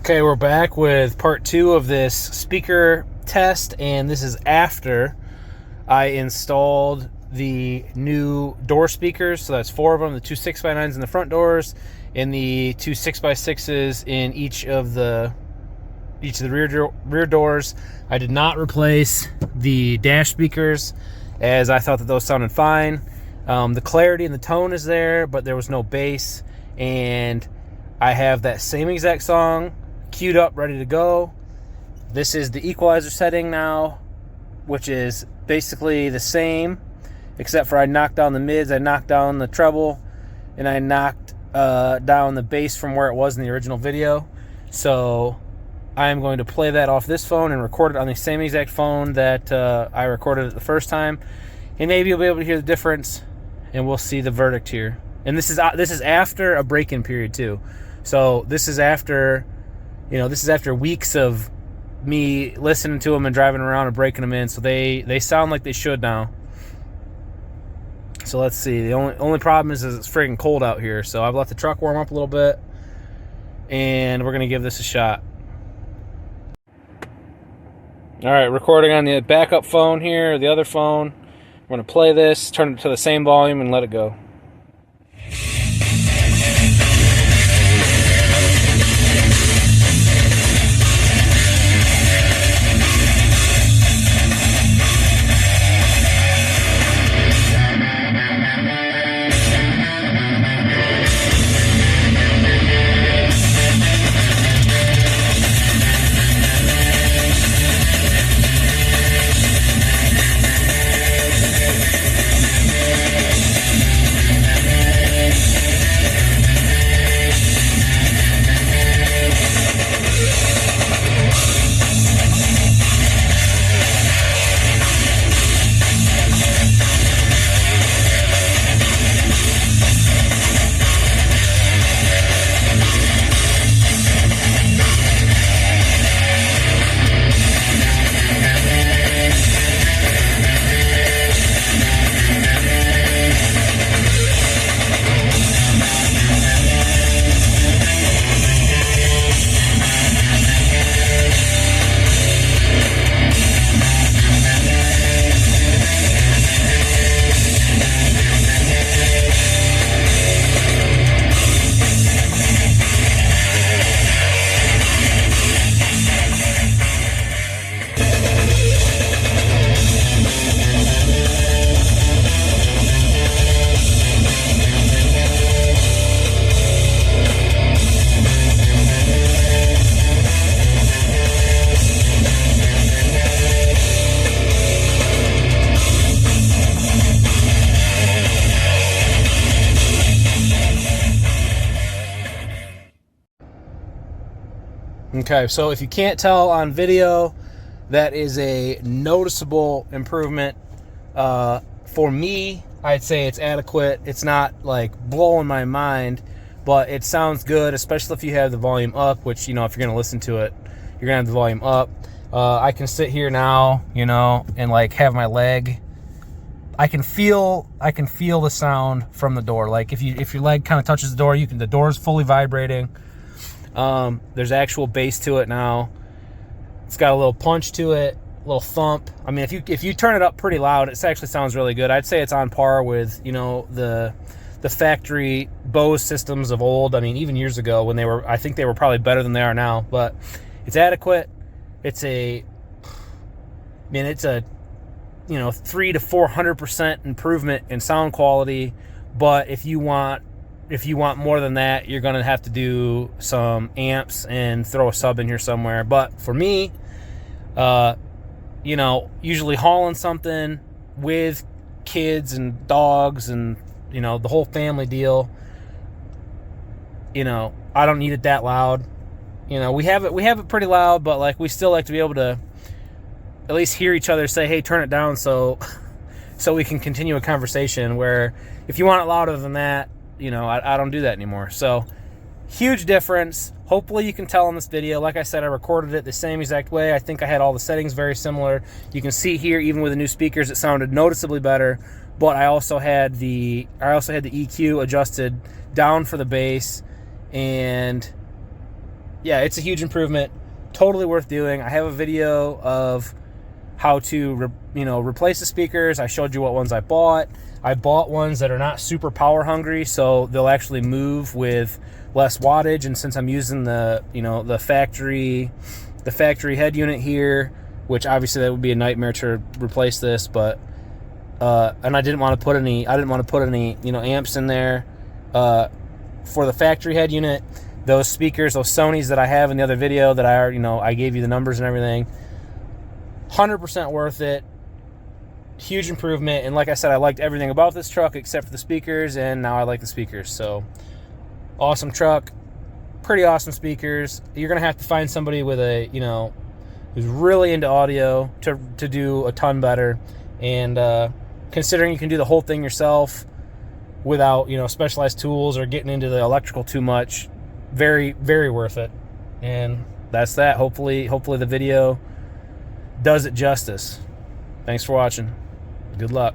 Okay, we're back with part 2 of this speaker test, and this is after I installed the new door speakers. So that's 4 of them, the 2 6x9s in the front doors and the 2 6x6s in each of the rear doors. I did not replace the dash speakers as I thought that those sounded fine. The clarity and the tone is there, but there was no bass, and I have that same exact song queued up, ready to go. This is the equalizer setting now, which is basically the same, except for I knocked down the mids, I knocked down the treble, and I knocked down the bass from where it was in the original video. So I am going to play that off this phone and record it on the same exact phone that I recorded it the first time, and maybe you'll be able to hear the difference, and we'll see the verdict here. And this is after a break-in period too. So this is after, this is after weeks of me listening to them and driving around and breaking them in. So they sound like they should now. So let's see. The only problem is it's freaking cold out here. So I've let the truck warm up a little bit, and we're gonna give this a shot. All right, recording on the backup phone here, the other phone. We're gonna play this, turn it to the same volume, and let it go. Okay, so if you can't tell on video, that is a noticeable improvement. For me, I'd say it's adequate. It's not like blowing my mind, but it sounds good, especially if you have the volume up, which, if you're going to listen to it, you're going to have the volume up. I can sit here now, and like have my leg. I can feel the sound from the door. Like if your leg kind of touches the door, the door is fully vibrating. There's actual bass to it now. It's got a little punch to it, a little thump. I mean, if you turn it up pretty loud, it actually sounds really good. I'd say it's on par with, the factory Bose systems of old. I mean, even years ago when I think they were probably better than they are now, but it's adequate. It's a 300 to 400% improvement in sound quality. But if you want more than that, you're going to have to do some amps and throw a sub in here somewhere. But for me, usually hauling something with kids and dogs and, the whole family deal, I don't need it that loud. We have it pretty loud, but like we still like to be able to at least hear each other say, hey, turn it down so we can continue a conversation, where if you want it louder than that, I don't do that anymore. So huge difference. Hopefully you can tell in this video. Like I said, I recorded it the same exact way. I think I had all the settings very similar. You can see here, even with the new speakers, it sounded noticeably better. But I also had the EQ adjusted down for the bass, and yeah, it's a huge improvement. Totally worth doing. I have a video of how to replace the speakers. I showed you what ones I bought. I bought ones that are not super power hungry, so they'll actually move with less wattage. And since I'm using the the factory head unit here, which obviously that would be a nightmare to replace this, but and I didn't want to put any amps in there for the factory head unit. Those speakers, those Sonys that I have in the other video that I gave you the numbers and everything, 100% worth it. Huge improvement. And like I said, I liked everything about this truck except for the speakers, and now I like the speakers. So awesome truck, pretty awesome speakers. You're gonna have to find somebody with a who's really into audio to do a ton better. And considering you can do the whole thing yourself without specialized tools or getting into the electrical too much, very, very worth it. And that's that. Hopefully the video does it justice. Thanks for watching. Good luck.